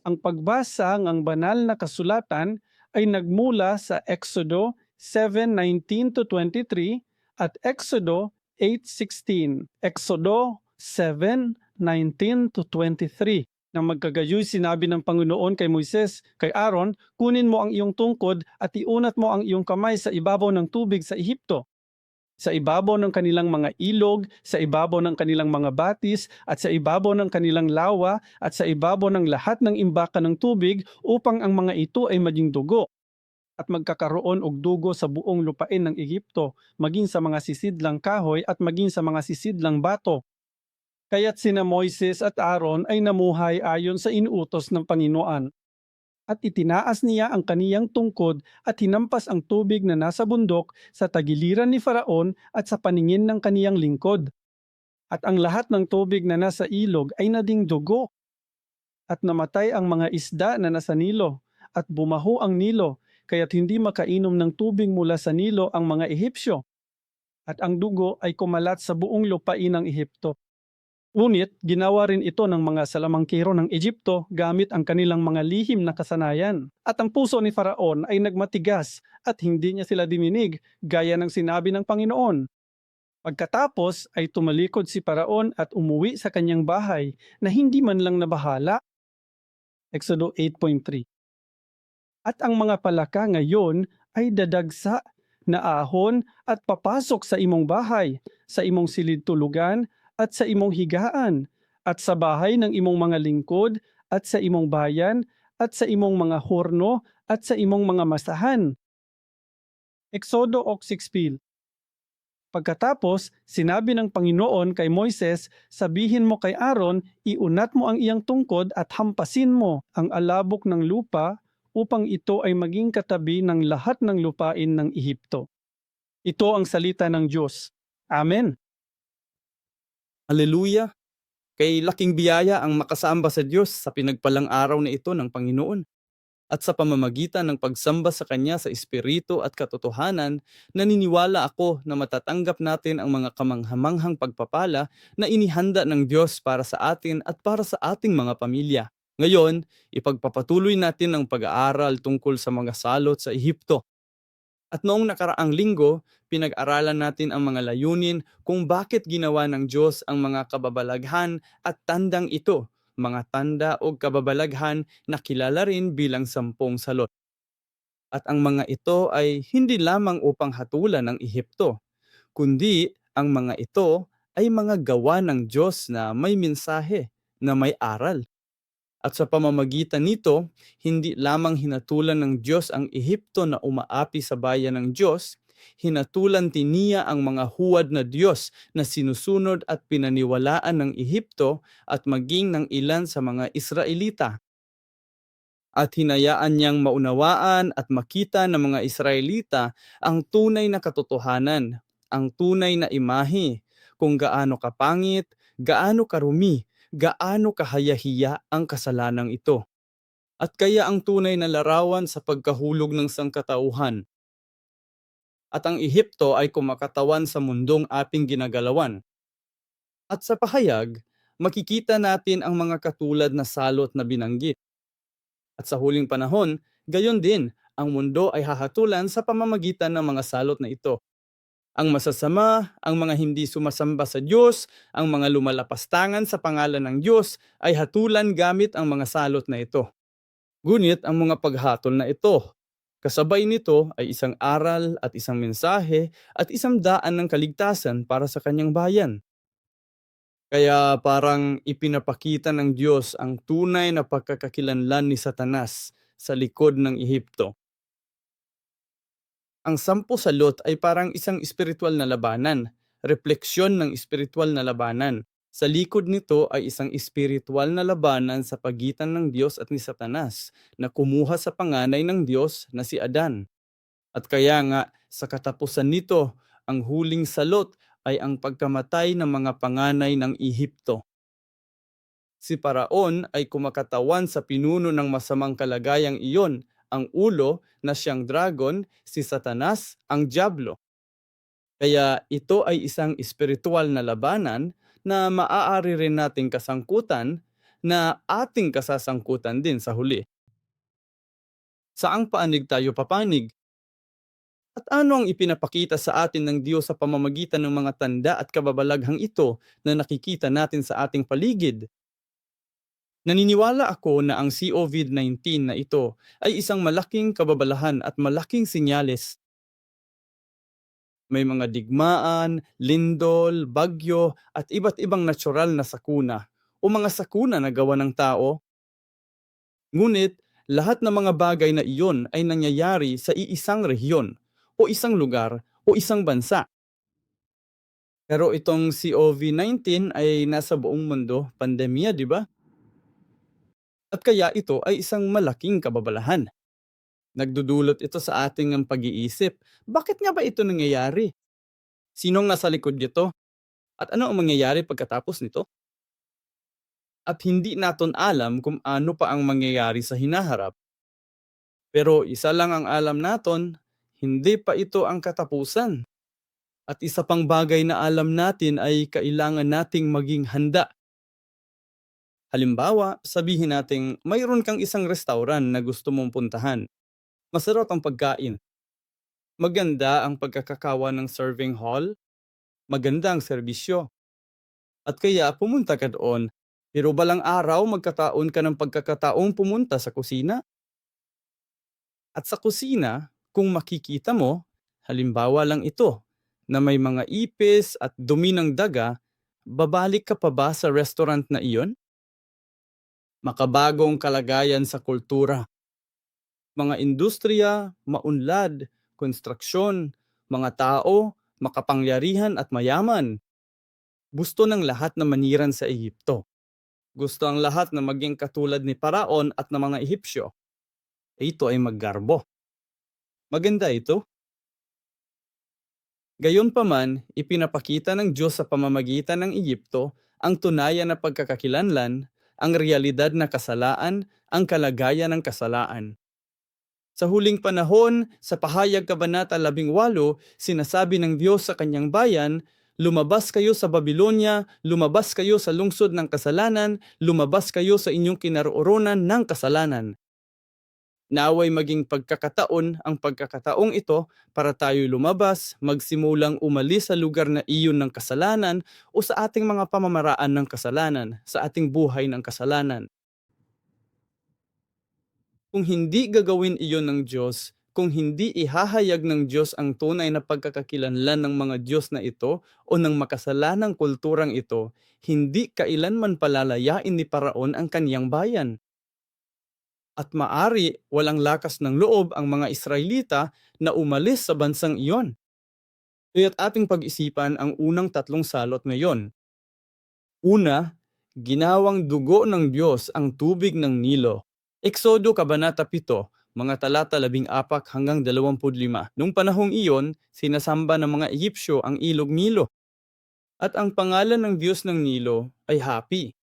Ang pagbasa ng banal na kasulatan ay nagmula sa Exodo 7:19 to 23 at Exodo 8:16. Exodo 7:19 to 23. Nang magkagayoy sinabi ng Panginoon kay Moises, kay Aaron, kunin mo ang iyong tungkod at iunat mo ang iyong kamay sa ibabaw ng tubig sa Ehipto, sa ibabaw ng kanilang mga ilog, sa ibabaw ng kanilang mga batis, at sa ibabaw ng kanilang lawa, at sa ibabaw ng lahat ng imbakan ng tubig, upang ang mga ito ay maging dugo. At magkakaroon og dugo sa buong lupain ng Ehipto, maging sa mga sisidlang kahoy at maging sa mga sisidlang bato. Kaya't sina Moises at Aaron ay namuhay ayon sa inuutos ng Panginoon. At itinaas niya ang kaniyang tungkod at hinampas ang tubig na nasa bundok sa tagiliran ni Faraon at sa paningin ng kaniyang lingkod. At ang lahat ng tubig na nasa ilog ay naging dugo, at namatay ang mga isda na nasa Nilo, at bumaho ang Nilo, kaya't hindi makainom ng tubig mula sa Nilo ang mga Ehipsyo, at ang dugo ay kumalat sa buong lupain ng Ehipto. Ngunit ginawa rin ito ng mga salamangkero ng Ehipto gamit ang kanilang mga lihim na kasanayan. At ang puso ni Faraon ay nagmatigas at hindi niya sila diminig gaya ng sinabi ng Panginoon. Pagkatapos ay tumalikod si Faraon at umuwi sa kanyang bahay na hindi man lang nabahala. Exodo 8:3. At ang mga palaka ngayon ay dadagsa na ahon at papasok sa imong bahay, sa imong silid tulugan at sa imong higaan, at sa bahay ng imong mga lingkod, at sa imong bayan, at sa imong mga horno, at sa imong mga masahan. Exodo 6:6. Pagkatapos, sinabi ng Panginoon kay Moises, sabihin mo kay Aaron, iunat mo ang iyang tungkod at hampasin mo ang alabok ng lupa upang ito ay maging katabi ng lahat ng lupain ng Ehipto. Ito ang salita ng Diyos. Amen. Haleluya! Kay laking biyaya ang makasamba sa Diyos sa pinagpalang araw na ito ng Panginoon. At sa pamamagitan ng pagsamba sa Kanya sa Espiritu at katotohanan, naniniwala ako na matatanggap natin ang mga kamanghamanghang pagpapala na inihanda ng Diyos para sa atin at para sa ating mga pamilya. Ngayon, ipagpapatuloy natin ang pag-aaral tungkol sa mga salot sa Ehipto. At noong nakaraang linggo, pinag-aralan natin ang mga layunin kung bakit ginawa ng Diyos ang mga kababalaghan at tandang ito, mga tanda o kababalaghan na kilala rin bilang 10 salot. At ang mga ito ay hindi lamang upang hatulan ang Ehipto, kundi ang mga ito ay mga gawa ng Diyos na may mensahe, na may aral. At sa pamamagitan nito, hindi lamang hinatulan ng Diyos ang Ehipto na umaapi sa bayan ng Diyos, hinatulan din niya ang mga huwad na Diyos na sinusunod at pinaniwalaan ng Ehipto at maging ng ilan sa mga Israelita. At hinayaan niyang maunawaan at makita ng mga Israelita ang tunay na katotohanan, ang tunay na imahe, kung gaano kapangit, gaano karumi, gaano kahayahiya ang kasalanang ito. At kaya ang tunay na larawan sa pagkahulog ng sangkatauhan. At ang Ehipto ay kumakatawan sa mundong ating ginagalawan. At sa pahayag, makikita natin ang mga katulad na salot na binanggit. At sa huling panahon, gayon din, ang mundo ay hahatulan sa pamamagitan ng mga salot na ito. Ang masasama, ang mga hindi sumasamba sa Diyos, ang mga lumalapastangan sa pangalan ng Diyos ay hatulan gamit ang mga salot na ito. Ngunit ang mga paghatol na ito, kasabay nito ay isang aral at isang mensahe at isang daan ng kaligtasan para sa kanyang bayan. Kaya parang ipinapakita ng Diyos ang tunay na pagkakakilanlan ni Satanas sa likod ng Ehipto. Ang 10 salot ay parang isang espiritual na labanan, refleksyon ng espiritual na labanan. Sa likod nito ay isang espiritual na labanan sa pagitan ng Diyos at ni Satanas na kumuha sa panganay ng Diyos na si Adan. At kaya nga, sa katapusan nito, ang huling salot ay ang pagkamatay ng mga panganay ng Ehipto. Si Paraon ay kumakatawan sa pinuno ng masamang kalagayang iyon, ang ulo na siyang dragon, si Satanas, ang Diablo. Kaya ito ay isang espiritual na labanan na maaari rin nating kasangkutan na ating kasasangkutan din sa huli. Saang paanig tayo papanig? At ano ang ipinapakita sa atin ng Diyos sa pamamagitan ng mga tanda at kababalaghang ito na nakikita natin sa ating paligid? Naniniwala ako na ang COVID-19 na ito ay isang malaking kababalahan at malaking sinyales. May mga digmaan, lindol, bagyo at iba't ibang natural na sakuna o mga sakuna na gawa ng tao. Ngunit lahat ng mga bagay na iyon ay nangyayari sa iisang rehiyon o isang lugar o isang bansa. Pero itong COVID-19 ay nasa buong mundo, pandemya, di ba? At kaya ito ay isang malaking kababalahan. Nagdudulot ito sa ating ang pag-iisip. Bakit nga ba ito nangyayari? Sinong nasa likod nito? At ano ang mangyayari pagkatapos nito? At hindi natin alam kung ano pa ang mangyayari sa hinaharap. Pero isa lang ang alam natin, hindi pa ito ang katapusan. At isa pang bagay na alam natin ay kailangan nating maging handa. Halimbawa, sabihin nating mayroon kang isang restaurant na gusto mong puntahan. Masarap ang pagkain. Maganda ang pagkakakawa ng serving hall. Maganda ang serbisyo. At kaya pumunta ka doon. Pero balang araw magkataon ka ng pagkakataong pumunta sa kusina. At sa kusina, kung makikita mo, halimbawa lang ito, na may mga ipis at dumi ng daga, babalik ka pa ba sa restaurant na iyon? Makabagong kalagayan sa kultura. Mga industriya, maunlad, konstruksyon, mga tao, makapangyarihan at mayaman. Gusto ng lahat na maniran sa Ehipto. Gusto ang lahat na maging katulad ni Paraon at ng mga Ehipsyo. Ito ay maggarbo. Maganda ito. Gayunpaman, ipinapakita ng Diyos sa pamamagitan ng Ehipto ang tunayan na pagkakakilanlan, ang realidad na kasalaan, ang kalagayan ng kasalaan. Sa huling panahon, sa pahayag kabanata 18, sinasabi ng Diyos sa kanyang bayan, lumabas kayo sa Babylonia, lumabas kayo sa lungsod ng kasalanan, lumabas kayo sa inyong kinaroroonan ng kasalanan. Naway maging pagkakataon ang pagkakataong ito para tayo lumabas, magsimulang umalis sa lugar na iyon ng kasalanan o sa ating mga pamamaraan ng kasalanan, sa ating buhay ng kasalanan. Kung hindi gagawin iyon ng Diyos, kung hindi ihahayag ng Diyos ang tunay na pagkakakilanlan ng mga Diyos na ito o ng makasalanang kulturang ito, hindi kailanman palalayain ni Paraon ang kaniyang bayan. At maari walang lakas ng loob ang mga Israelita na umalis sa bansang iyon. Kaya't ating pag-isipan ang unang tatlong salot ngayon. Una, ginawang dugo ng Diyos ang tubig ng Nilo. Eksodo Kabanata 7, mga talata 14 hanggang 25. Nung panahong iyon, sinasamba ng mga Ehipsyo ang ilog Nilo. At ang pangalan ng Diyos ng Nilo ay Hapi.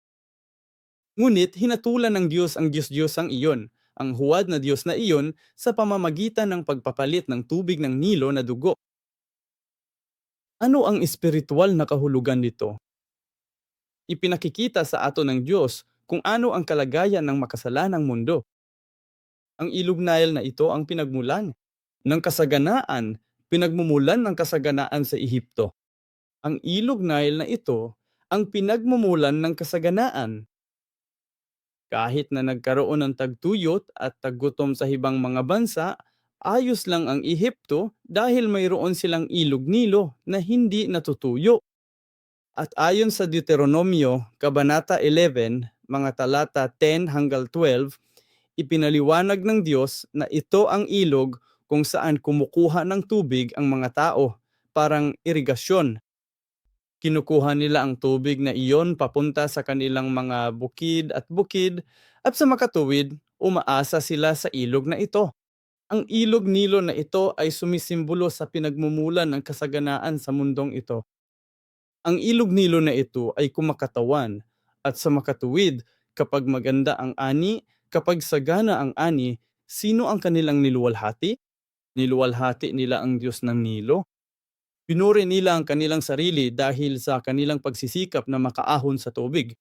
Ngunit hinatulan ng Diyos ang Diyos-Diyosang iyon, ang huwad na Diyos na iyon, sa pamamagitan ng pagpapalit ng tubig ng Nilo na dugo. Ano ang espiritual na kahulugan nito? Ipinakikita sa ato ng Diyos kung ano ang kalagayan ng makasalanang mundo. Ang ilog Nile na ito ang pinagmulan ng kasaganaan, pinagmumulan ng kasaganaan sa Ehipto. Ang ilog Nile na ito ang pinagmumulan ng kasaganaan. Kahit na nagkaroon ng tagtuyot at taggutom sa ibang mga bansa, ayos lang ang Ehipto dahil mayroon silang ilog Nilo na hindi natutuyo. At ayon sa Deuteronomio, Kabanata 11, mga talata 10 hanggang 12, ipinaliwanag ng Diyos na ito ang ilog kung saan kumukuha ng tubig ang mga tao, parang irigasyon. Kinukuha nila ang tubig na iyon papunta sa kanilang mga bukid at sa makatuwid, umaasa sila sa ilog na ito. Ang ilog Nilo na ito ay sumisimbolo sa pinagmumulan ng kasaganaan sa mundong ito. Ang ilog Nilo na ito ay kumakatawan at sa makatuwid, kapag maganda ang ani, kapag sagana ang ani, sino ang kanilang niluwalhati? Niluwalhati nila ang Diyos ng Nilo. Pinuri nila ang kanilang sarili dahil sa kanilang pagsisikap na makaahon sa tubig.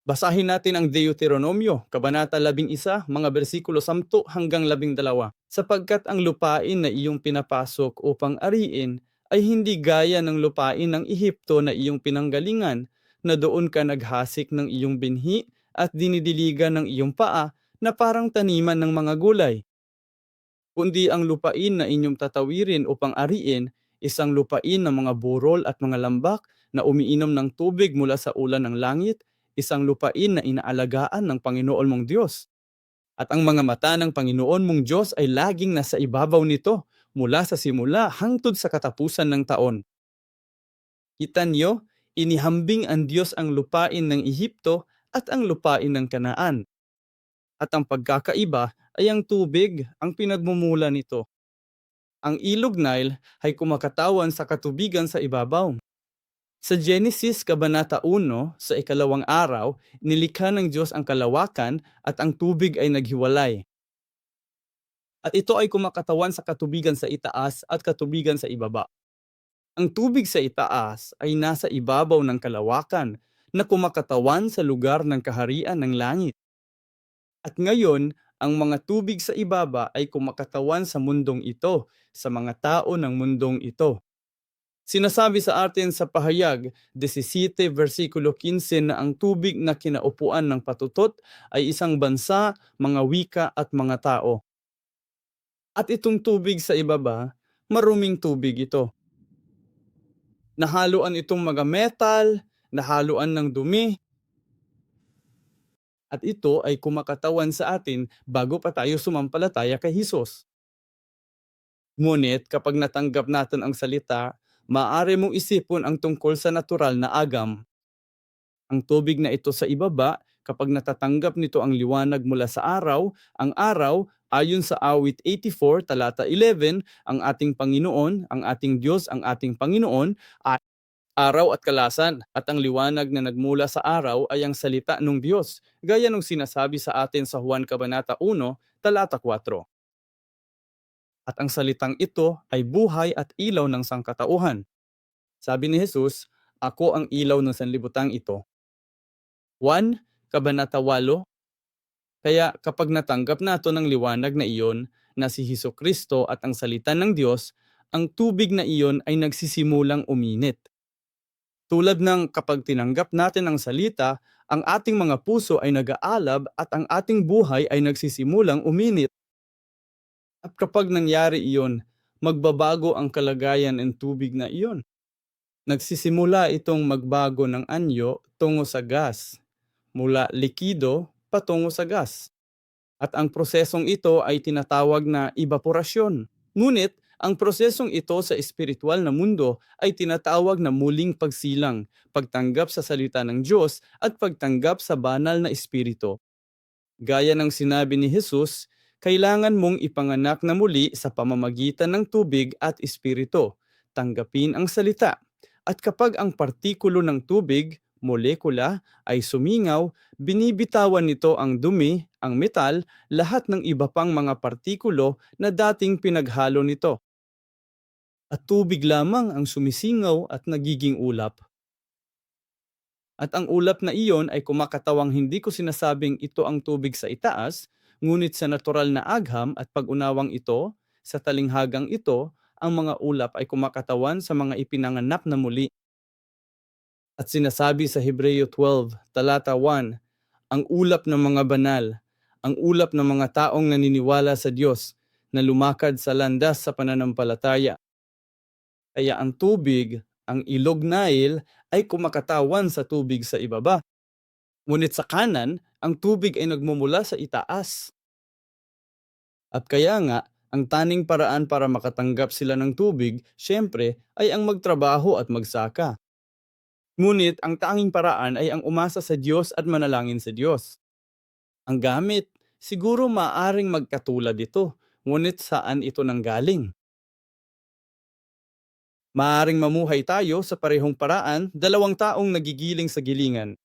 Basahin natin ang Deuteronomio, Kabanata 11, mga bersikulo 10 hanggang 12. Sapagkat ang lupain na iyong pinapasok upang ariin ay hindi gaya ng lupain ng Ehipto na iyong pinanggalingan, na doon ka naghasik ng iyong binhi at dinidiligan ng iyong paa na parang taniman ng mga gulay. Kundi ang lupain na inyong tatawirin upang ariin, isang lupain ng mga burol at mga lambak na umiinom ng tubig mula sa ulan ng langit, isang lupain na inaalagaan ng Panginoon mong Diyos. At ang mga mata ng Panginoon mong Diyos ay laging nasa ibabaw nito, mula sa simula hangtod sa katapusan ng taon. Kita niyo, inihambing ang Diyos ang lupain ng Ehipto at ang lupain ng Kanaan. At ang pagkakaiba ay ang tubig ang pinagmumula nito. Ang ilog Nile ay kumakatawan sa katubigan sa ibabaw. Sa Genesis Kabanata 1, sa ikalawang araw, nilikha ng Diyos ang kalawakan at ang tubig ay naghiwalay. At ito ay kumakatawan sa katubigan sa itaas at katubigan sa ibaba. Ang tubig sa itaas ay nasa ibabaw ng kalawakan na kumakatawan sa lugar ng kaharian ng langit. At ngayon, ang mga tubig sa ibaba ay kumakatawan sa mundong ito, sa mga tao ng mundong ito. Sinasabi sa atin sa Pahayag 17 versikulo 15 na ang tubig na kinaupuan ng patutot ay isang bansa, mga wika at mga tao. At itong tubig sa ibaba, maruming tubig ito. Nahaluan itong mga metal, nahaluan ng dumi, at ito ay kumakatawan sa atin bago pa tayo sumampalataya kay Hesus. Ngunit kapag natanggap natin ang salita, maaari mong isipon ang tungkol sa natural na agam. Ang tubig na ito sa ibaba, kapag natatanggap nito ang liwanag mula sa araw, ang araw, ayon sa awit 84, talata 11, ang ating Panginoon, ang ating Diyos, ang ating Panginoon, ay araw at kalasan, at ang liwanag na nagmula sa araw ay ang salita ng Diyos, gaya ng sinasabi sa atin sa Juan Kabanata 1, talata 4. At ang salitang ito ay buhay at ilaw ng sangkatauhan. Sabi ni Jesus, ako ang ilaw ng sanlibutan ito. 1 Kabanata 8. Kaya kapag natanggap nato ng liwanag na iyon na si Hesukristo at ang salita ng Diyos, ang tubig na iyon ay nagsisimulang uminit. Tulad ng kapag tinanggap natin ang salita, ang ating mga puso ay nag-aalab at ang ating buhay ay nagsisimulang uminit. At kapag nangyari iyon, magbabago ang kalagayan ng tubig na iyon. Nagsisimula itong magbago ng anyo tungo sa gas, mula likido patungo sa gas. At ang prosesong ito ay tinatawag na evaporasyon. Ngunit, ang prosesong ito sa espiritual na mundo ay tinatawag na muling pagsilang, pagtanggap sa salita ng Diyos at pagtanggap sa banal na espiritu. Gaya ng sinabi ni Jesus, kailangan mong ipanganak na muli sa pamamagitan ng tubig at espiritu. Tanggapin ang salita. At kapag ang partikulo ng tubig, molekula, ay sumingaw, binibitawan nito ang dumi, ang metal, lahat ng iba pang mga partikulo na dating pinaghalo nito. At tubig lamang ang sumisingaw at nagiging ulap. At ang ulap na iyon ay kumakatawang hindi ko sinasabing ito ang tubig sa itaas, ngunit sa natural na agham at pag-unawang ito, sa talinghagang ito, ang mga ulap ay kumakatawan sa mga ipinanganak na muli. At sinasabi sa Hebreo 12, talata 1, ang ulap ng mga banal, ang ulap ng mga taong naniniwala sa Diyos, na lumakad sa landas sa pananampalataya. Kaya ang tubig, ang ilog Nile, ay kumakatawan sa tubig sa ibaba. Ngunit sa kanan, ang tubig ay nagmumula sa itaas. At kaya nga, ang taning paraan para makatanggap sila ng tubig, syempre, ay ang magtrabaho at magsaka. Ngunit ang tanging paraan ay ang umasa sa Diyos at manalangin sa Diyos. Ang gamit, siguro maaring magkatulad ito, ngunit saan ito nanggaling? Maaring mamuhay tayo sa parehong paraan, dalawang taong nagigiling sa gilingan.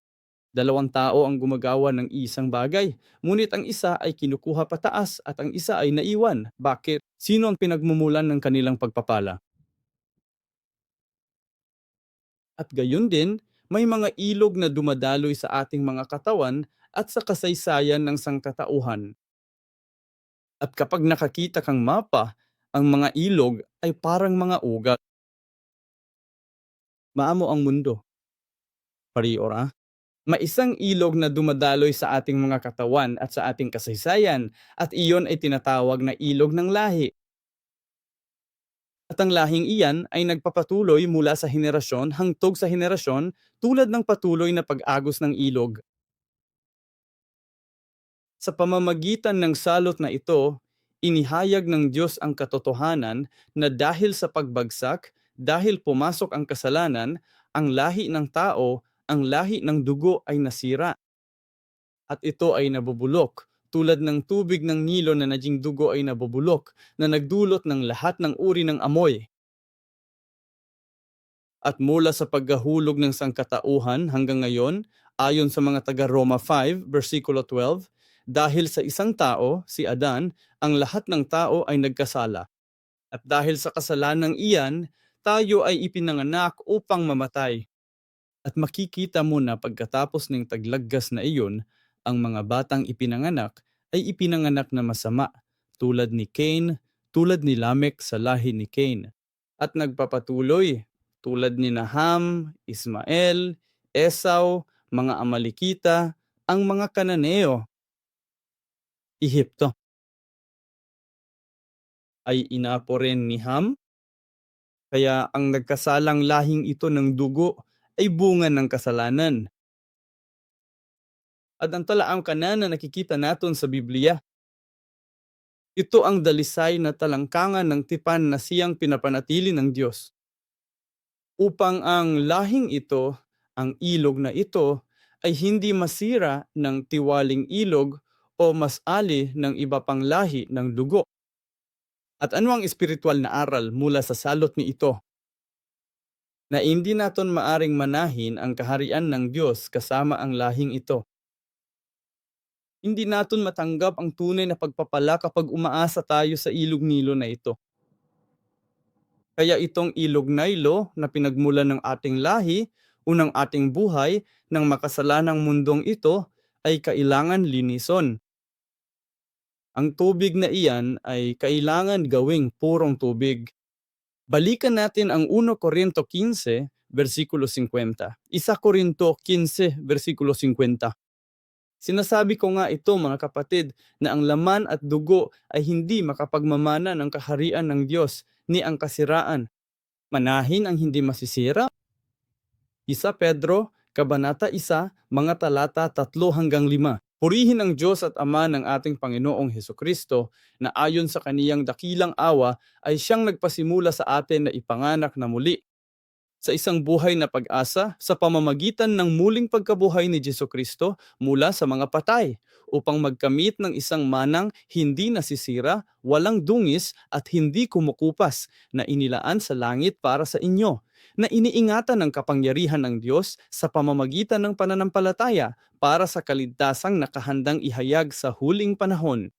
Dalawang tao ang gumagawa ng isang bagay, ngunit ang isa ay kinukuha pataas at ang isa ay naiwan. Bakit? Sino ang pinagmumulan ng kanilang pagpapala? At gayon din, may mga ilog na dumadaloy sa ating mga katawan at sa kasaysayan ng sangkatauhan. At kapag nakakita kang mapa, ang mga ilog ay parang mga ugat. Maamo ang mundo. Pariora. May isang ilog na dumadaloy sa ating mga katawan at sa ating kasaysayan at iyon ay tinatawag na ilog ng lahi. At ang lahing iyan ay nagpapatuloy mula sa henerasyon hangtog sa henerasyon tulad ng patuloy na pag-agos ng ilog. Sa pamamagitan ng salot na ito, inihayag ng Diyos ang katotohanan na dahil sa pagbagsak, dahil pumasok ang kasalanan, ang lahi ng tao, ang lahi ng dugo ay nasira. At ito ay nabubulok, tulad ng tubig ng Nilo na naging dugo ay nabubulok, na nagdulot ng lahat ng uri ng amoy. At mula sa paghahulog ng sangkatauhan hanggang ngayon, ayon sa mga taga-Roma 5, versikulo 12, dahil sa isang tao, si Adan, ang lahat ng tao ay nagkasala. At dahil sa kasalanang iyan, tayo ay ipinanganak upang mamatay. At makikita mo na pagkatapos ng taglaggas na iyon, ang mga batang ipinanganak ay ipinanganak na masama, tulad ni Cain, tulad ni Lamek sa lahi ni Cain. At nagpapatuloy, tulad ni Naham, Ismael, Esau, mga Amalekita, ang mga Kananeo, Ehipto. Ay inapo rin ni Ham, kaya ang nagkasalang lahing ito ng dugo ay bunga ng kasalanan. At ang talaang kanan na nakikita natin sa Biblia, ito ang dalisay na talangkangan ng tipan na siyang pinapanatili ng Diyos. Upang ang lahing ito, ang ilog na ito, ay hindi masira ng tiwaling ilog o masali ng iba pang lahi ng dugo. At ano ang espiritual na aral mula sa salot ni ito? Na hindi naton maaring manahin ang kaharian ng Diyos kasama ang lahing ito. Hindi natin matanggap ang tunay na pagpapala kapag umaasa tayo sa ilog Nilo na ito. Kaya itong ilog Nilo na pinagmulan ng ating lahi o ng ating buhay ng makasalanang mundong ito ay kailangan linison. Ang tubig na iyan ay kailangan gawing purong tubig. Balikan natin ang 1 Korinto 15, versikulo 50. 1 Korinto 15, versikulo 50. Sinasabi ko nga ito mga kapatid na ang laman at dugo ay hindi makapagmamana ng kaharian ng Diyos ni ang kasiraan. Manahin ang hindi masisira. 1 Pedro, Kabanata 1, mga talata 3 hanggang 5. Purihin ang Diyos at Ama ng ating Panginoong Hesukristo na ayon sa kaniyang dakilang awa ay siyang nagpasimula sa atin na ipanganak na muli sa isang buhay na pag-asa sa pamamagitan ng muling pagkabuhay ni Jesucristo mula sa mga patay, upang magkamit ng isang manang hindi nasisira, walang dungis at hindi kumukupas na inilaan sa langit para sa inyo, na iniingatan ng kapangyarihan ng Diyos sa pamamagitan ng pananampalataya para sa kaligtasang nakahandang ihayag sa huling panahon.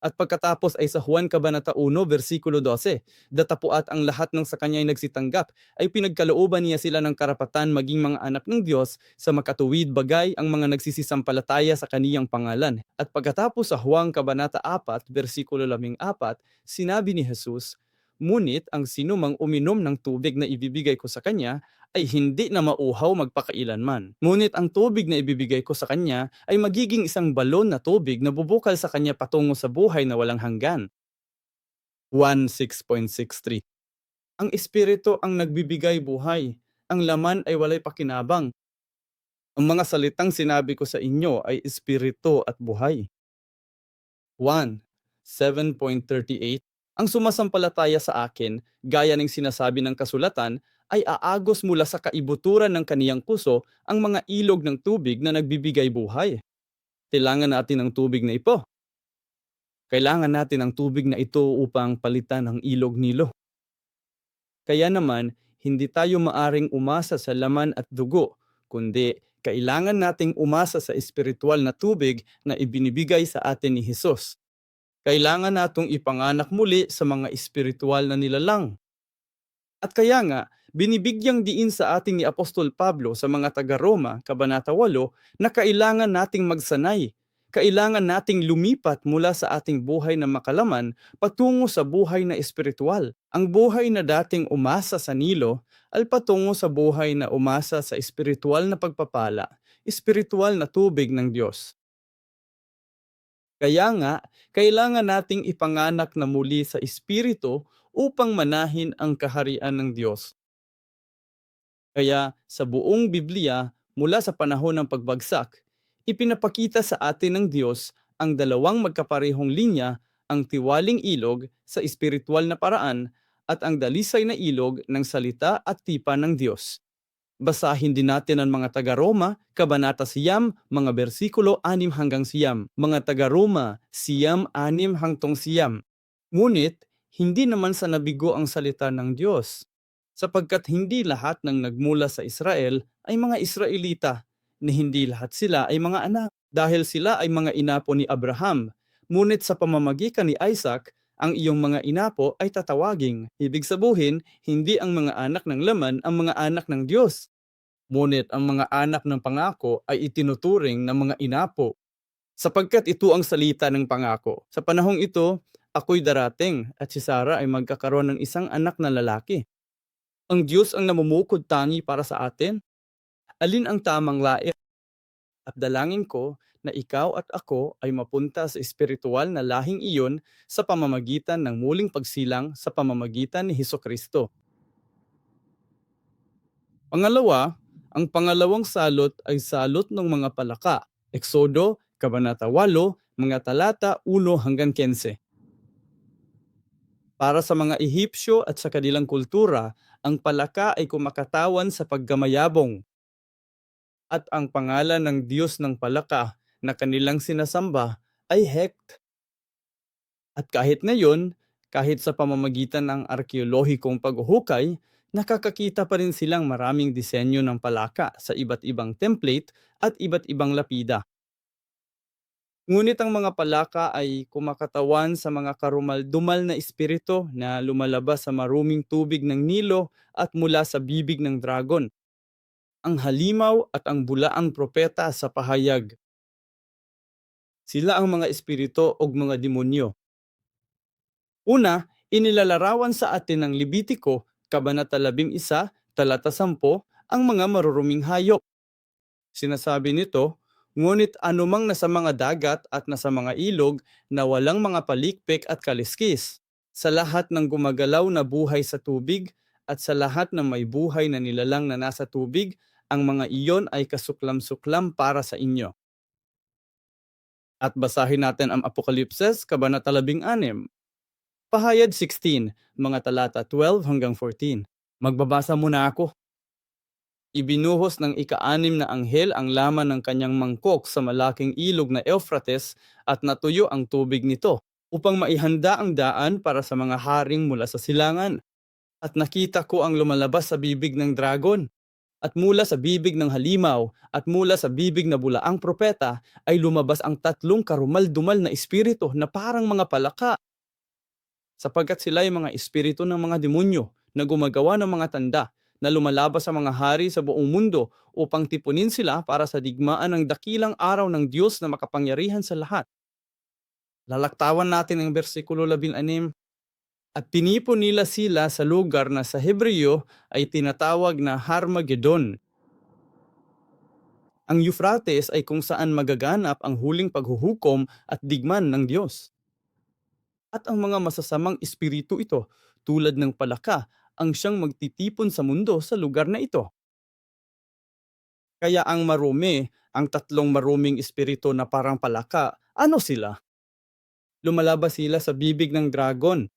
At pagkatapos ay sa Juan Kabanata 1, versikulo 12, datapuat ang lahat ng sa kanya ay nagsitanggap, ay pinagkalooban niya sila ng karapatan maging mga anak ng Diyos sa makatuwid bagay ang mga nagsisisampalataya sa kaniyang pangalan. At pagkatapos sa Juan Kabanata 4, versikulo 14, sinabi ni Jesus, "Ngunit ang sinumang uminom ng tubig na ibibigay ko sa kanya ay hindi na mauhaw magpakailanman. Ngunit ang tubig na ibibigay ko sa kanya ay magiging isang balon na tubig na bubukal sa kanya patungo sa buhay na walang hanggan." 1:6.63. Ang Espiritu ang nagbibigay buhay. Ang laman ay walay pakinabang. Ang mga salitang sinabi ko sa inyo ay Espiritu at buhay. 1:7.38. Ang sumasampalataya sa akin, gaya ng sinasabi ng kasulatan, ay aagos mula sa kaibuturan ng kaniyang puso ang mga ilog ng tubig na nagbibigay buhay. Kailangan natin ng tubig na ito. Kailangan natin ang tubig na ito upang palitan ang ilog Nilo. Kaya naman, hindi tayo maaring umasa sa laman at dugo, kundi kailangan nating umasa sa espiritual na tubig na ibinibigay sa atin ni Jesus. Kailangan natong ipanganak muli sa mga espiritual na nilalang. At kaya nga, Binibigyang diin sa atin ni Apostol Pablo sa mga taga-Roma, Kabanata 8, na kailangan nating magsanay. Kailangan nating lumipat mula sa ating buhay na makalaman patungo sa buhay na espiritual. Ang buhay na dating umasa sa nilo ay patungo sa buhay na umasa sa espiritual na pagpapala, espiritual na tubig ng Diyos. Kaya nga, kailangan nating ipanganak na muli sa espiritu upang manahin ang kaharian ng Diyos. Kaya sa buong Biblia, mula sa panahon ng pagbagsak, ipinapakita sa atin ng Diyos ang dalawang magkaparehong linya, ang tiwaling ilog sa espiritual na paraan at ang dalisay na ilog ng salita at tipan ng Diyos. Basahin din natin ang mga taga-Roma, Kabanata 9, mga bersikulo 6 hanggang 9. Mga taga-Roma, 9, 6 hangtong 9. Ngunit, hindi naman sa nabigo ang salita ng Diyos, sapagkat hindi lahat ng nagmula sa Israel ay mga Israelita, na hindi lahat sila ay mga anak, dahil sila ay mga inapo ni Abraham. Ngunit sa pamamagitan ni Isaac, ang iyong mga inapo ay tatawaging. Ibig sabihin, hindi ang mga anak ng laman ang mga anak ng Diyos. Ngunit ang mga anak ng pangako ay itinuturing na mga inapo, sapagkat ito ang salita ng pangako. Sa panahong ito, ako'y darating at si Sarah ay magkakaroon ng isang anak na lalaki. Ang Diyos ang namumukod tangi para sa atin. Alin ang tamang lahi? At dalangin ko na ikaw at ako ay mapunta sa espiritual na lahing iyon sa pamamagitan ng muling pagsilang sa pamamagitan ni Hesukristo. Pangalawa, ang pangalawang salot ay salot ng mga palaka. Eksodo, Kabanata 8, mga talata 1 hanggang 15. Para sa mga Ehipsyo at sa kanilang kultura, ang palaka ay kumakatawan sa paggamayabong. At ang pangalan ng Diyos ng palaka na kanilang sinasamba ay Hekt. At kahit ngayon, kahit sa pamamagitan ng arkeolohikong paghuhukay, nakakakita pa rin silang maraming disenyo ng palaka sa iba't ibang template at iba't ibang lapida. Ngunit ang mga palaka ay kumakatawan sa mga karumal-dumal na espiritu na lumalabas sa maruming tubig ng Nilo at mula sa bibig ng dragon, ang halimaw at ang bulaang propeta sa pahayag. Sila ang mga espiritu o mga demonyo. Una, inilalarawan sa atin ng Levitiko, Kabanata 11, talata 10, ang mga maruruming hayop. Sinasabi nito, ngunit anumang nasa mga dagat at nasa mga ilog na walang mga palikpik at kaliskis, sa lahat ng gumagalaw na buhay sa tubig at sa lahat ng may buhay na nilalang na nasa tubig, ang mga iyon ay kasuklam-suklam para sa inyo. At basahin natin ang Apokalipses, Kabanata 16. Pahayag 16, mga talata 12 hanggang 14. Magbabasa muna ako. Ibinuhos ng ika-6 na anghel ang laman ng kanyang mangkok sa malaking ilog na Euphrates at natuyo ang tubig nito upang maihanda ang daan para sa mga haring mula sa silangan. At nakita ko ang lumalabas sa bibig ng dragon at mula sa bibig ng halimaw at mula sa bibig na bulaang propeta ay lumabas ang 3 karumal-dumal na espiritu na parang mga palaka, sapagkat sila ay mga espiritu ng mga demonyo na gumagawa ng mga tanda na lumalabas sa mga hari sa buong mundo upang tipunin sila para sa digmaan ng dakilang araw ng Diyos na makapangyarihan sa lahat. Lalaktawan natin ang bersikulo 16. At tinipon nila sila sa lugar na sa Hebreo ay tinatawag na Harmagedon. Ang Euphrates ay kung saan magaganap ang huling paghuhukom at digman ng Diyos. At ang mga masasamang espiritu ito, tulad ng palaka, ang siyang magtitipon sa mundo sa lugar na ito. Kaya ang marumi, ang 3 maruming espiritu na parang palaka, ano sila? Lumalabas sila sa bibig ng dragon.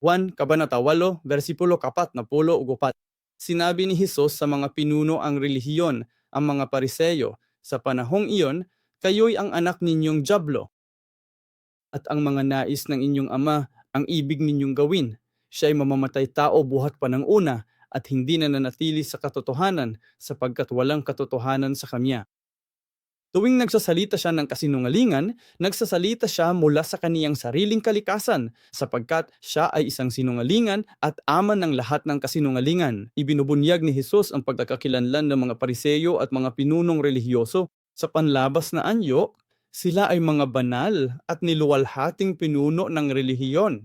1 Kabanata 8, versikulo 4 na 10. Sinabi ni Hesus sa mga pinuno ang relihiyon, ang mga Pariseyo, sa panahong iyon, kayo'y ang anak ninyong dyablo. At ang mga nais ng inyong ama, ang ibig ninyong gawin. Siya ay mamamatay tao buhat pa ng una at hindi na nanatili sa katotohanan sapagkat walang katotohanan sa kanya. Tuwing nagsasalita siya ng kasinungalingan, nagsasalita siya mula sa kaniyang sariling kalikasan, sapagkat siya ay isang sinungalingan at ama ng lahat ng kasinungalingan. Ibinubunyag ni Jesus ang pagkakakilanlan ng mga Pariseyo at mga pinunong relihiyoso. Sa panlabas na anyo, sila ay mga banal at niluwalhating pinuno ng relihiyon.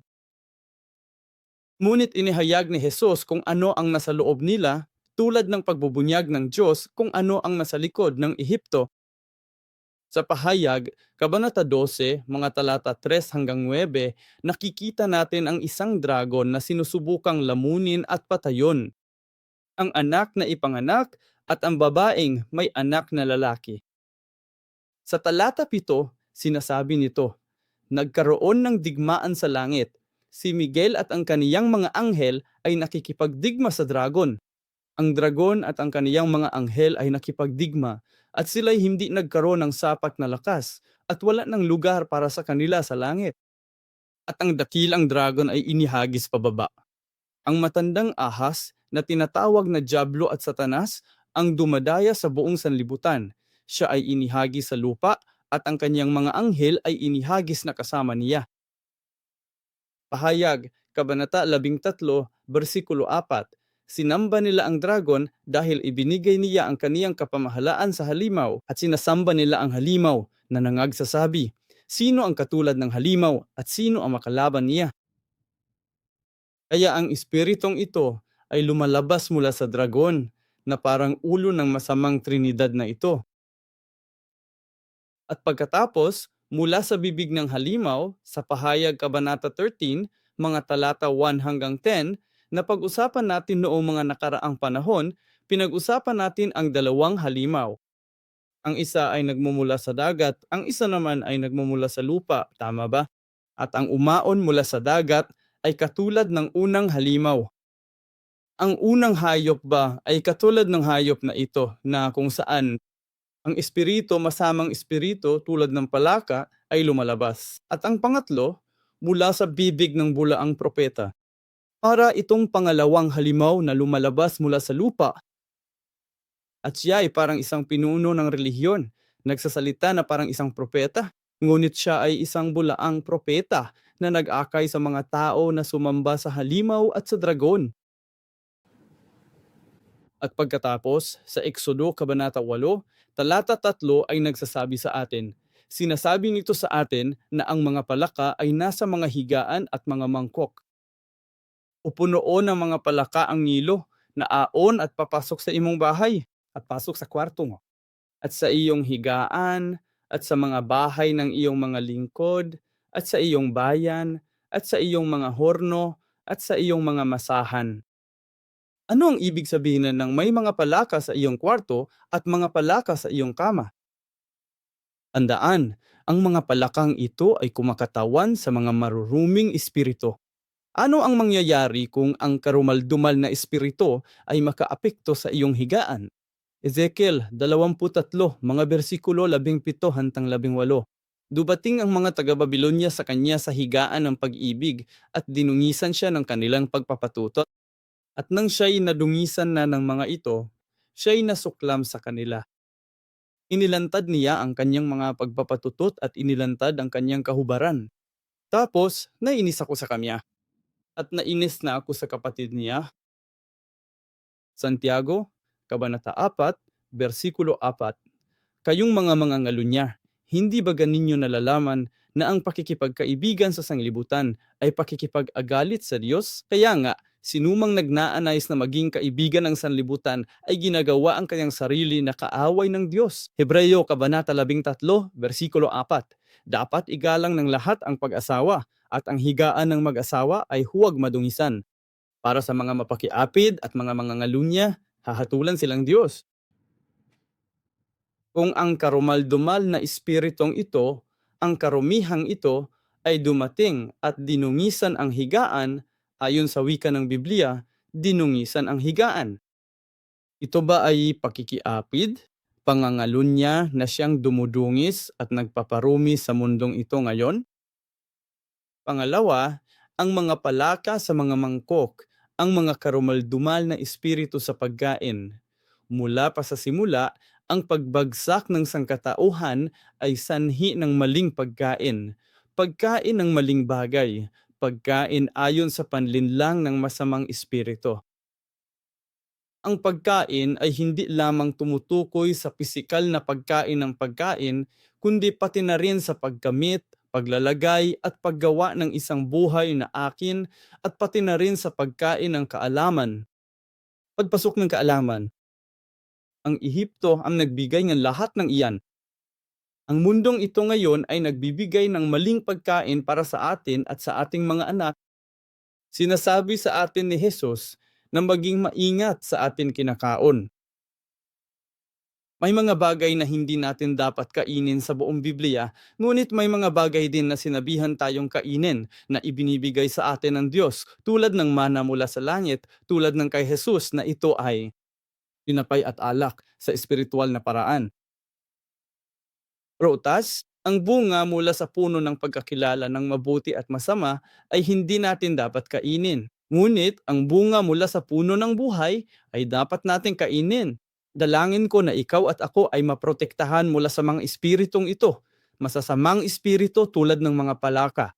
Ngunit inihayag ni Jesus kung ano ang nasa loob nila, tulad ng pagbubunyag ng Diyos kung ano ang nasa likod ng Ehipto. Sa pahayag, Kabanata 12, mga talata 3 hanggang 9, nakikita natin ang isang dragon na sinusubukang lamunin at patayon, ang anak na ipanganak at ang babaeng may anak na lalaki. Sa talata 7, sinasabi nito, nagkaroon ng digmaan sa langit. Si Miguel at ang kaniyang mga anghel ay nakikipagdigma sa dragon. Ang dragon at ang kaniyang mga anghel ay nakipagdigma at sila'y hindi nagkaroon ng sapat na lakas at wala ng lugar para sa kanila sa langit. At ang dakilang dragon ay inihagis pababa. Ang matandang ahas na tinatawag na Diablo at Satanas ang dumadaya sa buong sanlibutan. Siya ay inihagis sa lupa at ang kaniyang mga anghel ay inihagis na kasama niya. Pahayag, Kabanata 13, versikulo 4. Sinamba nila ang dragon dahil ibinigay niya ang kaniyang kapamahalaan sa halimaw at sinasamba nila ang halimaw na nangagsasabi, sino ang katulad ng halimaw at sino ang makalaban niya? Kaya ang espiritong ito ay lumalabas mula sa dragon na parang ulo ng masamang trinidad na ito. At pagkatapos, mula sa bibig ng halimaw, sa pahayag Kabanata 13, mga talata 1 hanggang 10, na pag-usapan natin noong mga nakaraang panahon, pinag-usapan natin ang dalawang halimaw. Ang isa ay nagmumula sa dagat, ang isa naman ay nagmumula sa lupa, tama ba? At ang umaon mula sa dagat ay katulad ng unang halimaw. Ang unang hayop ba ay katulad ng hayop na ito na kung saan ang espiritu, masamang espiritu tulad ng palaka ay lumalabas. At ang pangatlo, mula sa bibig ng bulaang propeta. Para itong pangalawang halimaw na lumalabas mula sa lupa. At siya ay parang isang pinuno ng relihiyon. Nagsasalita na parang isang propeta. Ngunit siya ay isang bulaang propeta na nag-akay sa mga tao na sumamba sa halimaw at sa dragon. At pagkatapos, sa Eksodo Kabanata 8, talata 3 ay nagsasabi sa atin, sinasabi nito sa atin na ang mga palaka ay nasa mga higaan at mga mangkok. Upunoon ng mga palaka ang Nilo na aon at papasok sa imong bahay at pasok sa kwarto mo. At sa iyong higaan at sa mga bahay ng iyong mga lingkod at sa iyong bayan at sa iyong mga horno at sa iyong mga masahan. Ano ang ibig sabihin ng may mga palaka sa iyong kwarto at mga palaka sa iyong kama? Tandaan, ang mga palakang ito ay kumakatawan sa mga maruruming espiritu. Ano ang mangyayari kung ang karumaldumal na espiritu ay makaapekto sa iyong higaan? Ezekiel 23, mga bersikulo 17 hanggang 18. Dumating ang mga taga-Babilonya sa kanya sa higaan ng pag-ibig at dinungisan siya ng kanilang pagpapatutot. At nang siya'y nadungisan na ng mga ito, siya'y nasuklam sa kanila. Inilantad niya ang kanyang mga pagpapatutot at inilantad ang kanyang kahubaran. Tapos, nainis ako sa kanya. At nainis na ako sa kapatid niya. Santiago, Kabanata 4, versikulo 4. Kayong mga mangangalunya, hindi ba ganinyo nalalaman na ang pakikipagkaibigan sa sanglibutan ay pakikipag-agalit sa Diyos? Kaya nga, sinumang nagnanais na maging kaibigan ng sanlibutan ay ginagawa ang kanyang sarili na kaaway ng Diyos. Hebreo Kabanata 13, versikulo 4. Dapat igalang ng lahat ang pag-asawa at ang higaan ng mag-asawa ay huwag madungisan. Para sa mga mapakiapid at mga mangangalunya, hahatulan silang Diyos. Kung ang karumal-dumal na espiritong ito, ang karumihang ito, ay dumating at dinungisan ang higaan, ayon sa wika ng Biblia, dinungisan ang higaan. Ito ba ay pakikiapid, pangangalunya na siyang dumudungis at nagpaparumi sa mundong ito ngayon? Pangalawa, ang mga palaka sa mga mangkok, ang mga karumaldumal na espiritu sa pagkain. Mula pa sa simula, Ang pagbagsak ng sangkatauhan ay sanhi ng maling pagkain, pagkain ng maling bagay, pagkain ayon sa panlinlang ng masamang espiritu. Ang pagkain ay hindi lamang tumutukoy sa pisikal na pagkain ng pagkain, kundi pati na rin sa paggamit, paglalagay at paggawa ng isang buhay na akin at pati na rin sa pagkain ng kaalaman. Pagpasok ng kaalaman, ang Ehipto ang nagbigay ng lahat ng iyan. Ang mundong ito ngayon ay nagbibigay ng maling pagkain para sa atin at sa ating mga anak. Sinasabi sa atin ni Jesus na maging maingat sa atin kinakaon. May mga bagay na hindi natin dapat kainin sa buong Biblia, ngunit may mga bagay din na sinabihan tayong kainin na ibinibigay sa atin ng Diyos, tulad ng mana mula sa langit, tulad ng kay Jesus na ito ay tinapay at alak sa espiritual na paraan. Prutas, ang bunga mula sa puno ng pagkakilala ng mabuti at masama ay hindi natin dapat kainin. Ngunit ang bunga mula sa puno ng buhay ay dapat nating kainin. Dalangin ko na ikaw at ako ay maprotektahan mula sa mga espiritong ito, masasamang espiritu tulad ng mga palaka.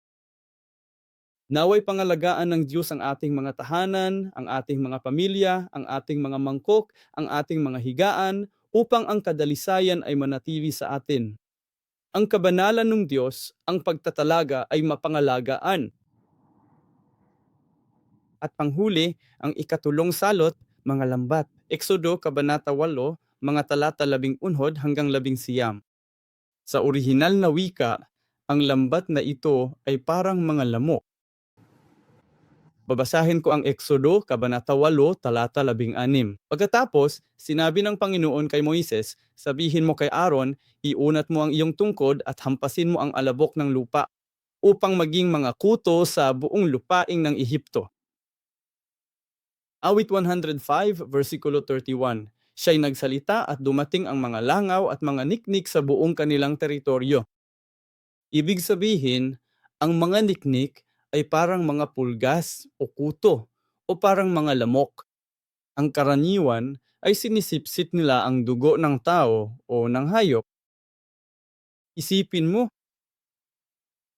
Naway pangalagaan ng Diyos ang ating mga tahanan, ang ating mga pamilya, ang ating mga mangkok, ang ating mga higaan, upang ang kadalisayan ay manatili sa atin. Ang kabanalan ng Diyos, ang pagtatalaga ay mapangalagaan. At panghuli, ang ikatulong salot, mga lambat. Exodo, Kabanata 8, mga talata 11 hanggang 11. Sa orihinal na wika, ang lambat na ito ay parang mga lamok. Babasahin ko ang Exodo, Kabanata 8, talata 16. Pagkatapos, sinabi ng Panginoon kay Moises, sabihin mo kay Aaron, iunat mo ang iyong tungkod at hampasin mo ang alabok ng lupa upang maging mga kuto sa buong lupaing ng Ehipto. Awit 105, versikulo 31. Siya'y nagsalita at dumating ang mga langaw at mga niknik sa buong kanilang teritoryo. Ibig sabihin, ang mga niknik ay parang mga pulgas o kuto o parang mga lamok. Ang karaniwan ay sinisipsip nila ang dugo ng tao o ng hayop. Isipin mo,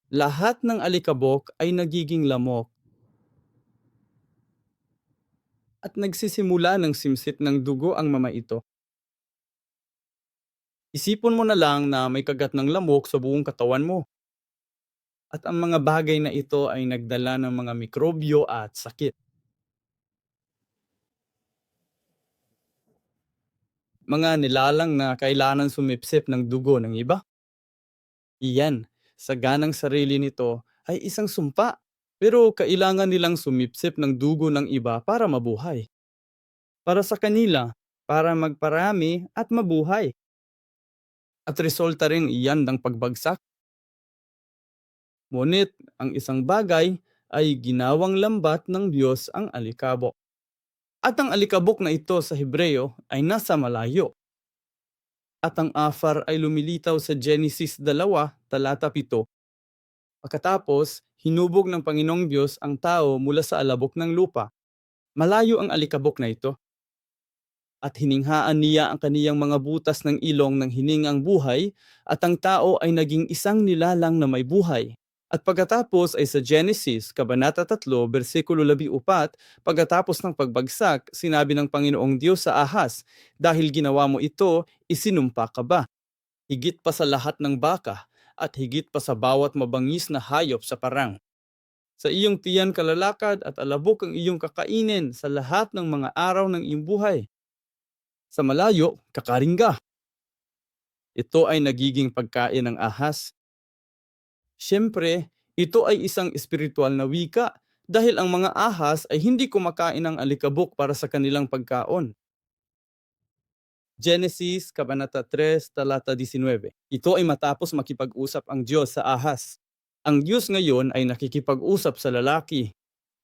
lahat ng alikabok ay nagiging lamok at nagsisimula ng simsip ng dugo ang mama ito. Isipon mo na lang na may kagat ng lamok sa buong katawan mo. At ang mga bagay na ito ay nagdala ng mga mikrobyo at sakit. Mga nilalang na kailangan sumipsip ng dugo ng iba. Iyan, sa ganang sarili nito ay isang sumpa, pero kailangan nilang sumipsip ng dugo ng iba para mabuhay. Para sa kanila, para magparami at mabuhay. At resulta rin iyan ng pagbagsak. Ngunit ang isang bagay ay ginawang lambat ng Diyos ang alikabok. At ang alikabok na ito sa Hebreo ay nasa malayo. At ang afar ay lumilitaw sa Genesis 2, talata 7. Pagkatapos, hinubog ng Panginoong Diyos ang tao mula sa alabok ng lupa. Malayo ang alikabok na ito. At hininghaan niya ang kaniyang mga butas ng ilong ng hiningang buhay, at ang tao ay naging isang nilalang na may buhay. At pagkatapos ay sa Genesis, Kabanata 3, versikulo 14, pagkatapos ng pagbagsak, sinabi ng Panginoong Diyos sa ahas, dahil ginawa mo ito, isinumpa ka ba? Higit pa sa lahat ng baka, at higit pa sa bawat mabangis na hayop sa parang. Sa iyong tiyan kalalakad at alabok ang iyong kakainin sa lahat ng mga araw ng iyong buhay. Sa malayo, kakaringga. Ito ay nagiging pagkain ng ahas. Siyempre, ito ay isang espiritual na wika dahil ang mga ahas ay hindi kumakain ng alikabok para sa kanilang pagkaon. Genesis, Kabanata 3, talata 19. Ito ay matapos makipag-usap ang Diyos sa ahas. Ang Diyos ngayon ay nakikipag-usap sa lalaki.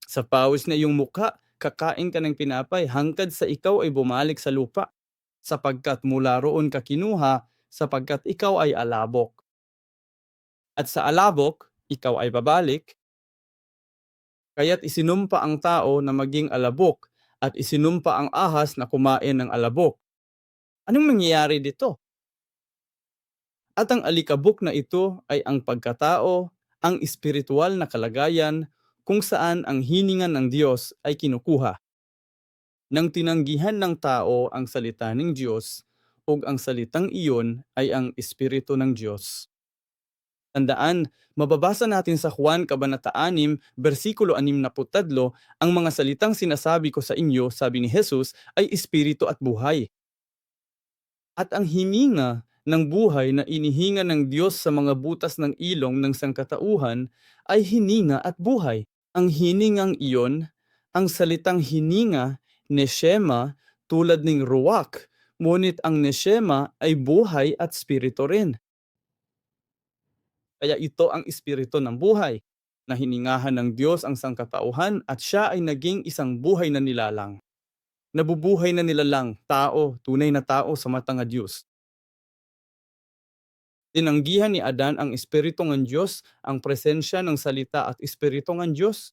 Sa pawis na iyong mukha, kakain ka ng pinapay hangkad sa ikaw ay bumalik sa lupa. Sapagkat mula roon ka kinuha, sapagkat ikaw ay alabok. At sa alabok, ikaw ay babalik, kaya't isinumpa ang tao na maging alabok at isinumpa ang ahas na kumain ng alabok. Anong mangyayari dito? At ang alikabok na ito ay ang pagkatao, ang espiritual na kalagayan kung saan ang hininga ng Diyos ay kinukuha. Nang tinanggihan ng tao ang salita ng Diyos, ug ang salitang iyon ay ang Espiritu ng Diyos. Tandaan, mababasa natin sa Juan Kabanata 6, versikulo 63, ang mga salitang sinasabi ko sa inyo, sabi ni Jesus, ay espiritu at buhay. At ang hininga ng buhay na inihinga ng Diyos sa mga butas ng ilong ng sangkatauhan ay hininga at buhay. Ang hiningang iyon, ang salitang hininga, neshema, tulad ng ruwak, ngunit ang neshema ay buhay at spirito rin. Kaya ito ang espiritu ng buhay, na hiningahan ng Diyos ang sangkatauhan at siya ay naging isang buhay na nilalang. Nabubuhay na nilalang, tao, tunay na tao sa mata ng Diyos. Tinanggihan ni Adan ang espiritu ng Diyos, ang presensya ng salita at espiritu ng Diyos.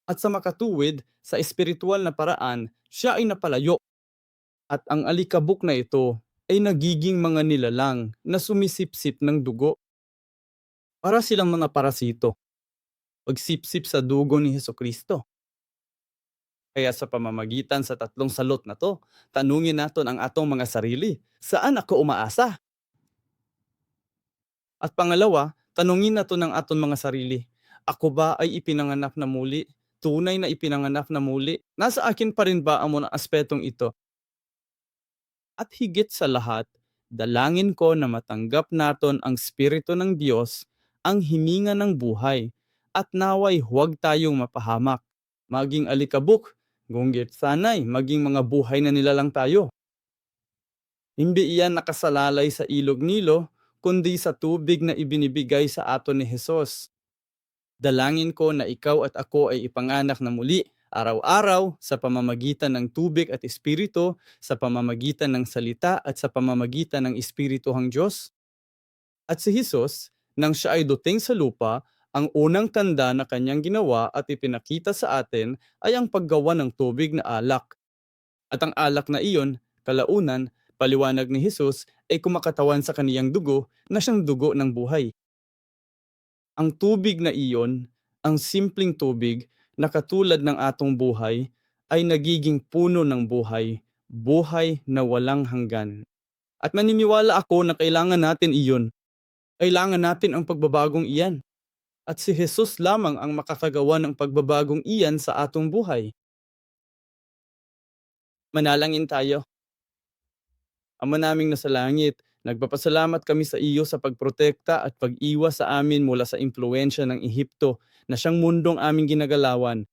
At sa makatuwid, sa espiritual na paraan, siya ay napalayo. At ang alikabok na ito ay nagiging mga nilalang na sumisipsip ng dugo. Para silang mga parasito, pagsipsip sa dugo ni Hesukristo. Kaya sa pamamagitan sa tatlong salot na to, tanungin natin ang atong mga sarili, saan ako umaasa? At pangalawa, tanungin natin ang aton mga sarili, ako ba ay ipinanganak na muli? Tunay na ipinanganak na muli? Nasa akin pa rin ba ang mga aspetong ito? At higit sa lahat, dalangin ko na matanggap naton ang Espiritu ng Diyos, ang hininga ng buhay, at naway huwag tayong mapahamak. Maging alikabok, gunggit sanay, maging mga buhay na nilalang tayo. Hindi iyan nakasalalay sa ilog Nilo, kundi sa tubig na ibinibigay sa aton ni Hesus. Dalangin ko na ikaw at ako ay ipanganak na muli, araw-araw, sa pamamagitan ng tubig at espiritu, sa pamamagitan ng salita at sa pamamagitan ng espirituhang Diyos. At si Hesus, nang siya ay duting sa lupa, ang unang tanda na kanyang ginawa at ipinakita sa atin ay ang paggawa ng tubig na alak. At ang alak na iyon, kalaunan, paliwanag ni Hesus, ay kumakatawan sa kaniyang dugo na siyang dugo ng buhay. Ang tubig na iyon, ang simpleng tubig na katulad ng atong buhay, ay nagiging puno ng buhay, buhay na walang hanggan. At naniniwala ako na kailangan natin iyon. Kailangan natin ang pagbabagong iyan. At si Jesus lamang ang makakagawa ng pagbabagong iyan sa atong buhay. Manalangin tayo. Ama naming nasa langit, nagpapasalamat kami sa iyo sa pagprotekta at pag-iwas sa amin mula sa impluensya ng Ehipto na siyang mundong aming ginagalawan.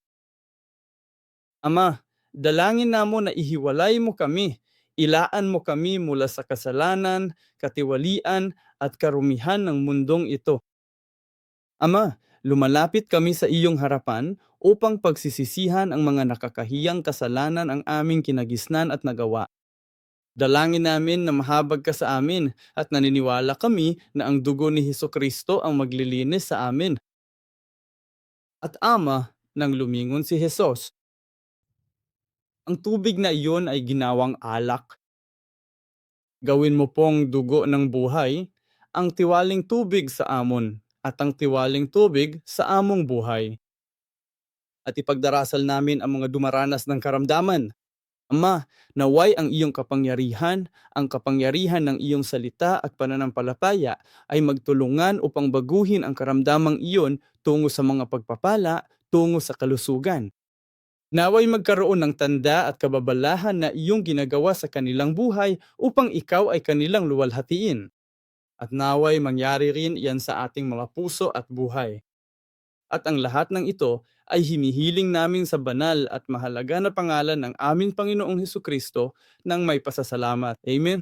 Ama, dalangin namo na ihiwalay mo kami, ilaan mo kami mula sa kasalanan, katiwalian at karumihan ng mundong ito. Ama, lumalapit kami sa iyong harapan upang pagsisisihan ang mga nakakahiyang kasalanan ang aming kinagisnan at nagawa. Dalangin namin na mahabag ka sa amin at naniniwala kami na ang dugo ni Hesukristo ang maglilinis sa amin. At Ama, nang lumingon si Jesus, ang tubig na iyon ay ginawang alak. Gawin mo pong dugo ng buhay, ang tiwaling tubig sa amon at ang tiwaling tubig sa among buhay. At ipagdarasal namin ang mga dumaranas ng karamdaman. Ama, naway ang iyong kapangyarihan, ang kapangyarihan ng iyong salita at pananampalataya ay magtulungan upang baguhin ang karamdamang iyon tungo sa mga pagpapala, tungo sa kalusugan. Naway magkaroon ng tanda at kababalahan na iyong ginagawa sa kanilang buhay upang ikaw ay kanilang luwalhatiin. At naway mangyari rin iyan sa ating mga puso at buhay. At ang lahat ng ito ay hinihiling namin sa banal at mahalaga na pangalan ng aming Panginoong Hesukristo nang may pasasalamat. Amen.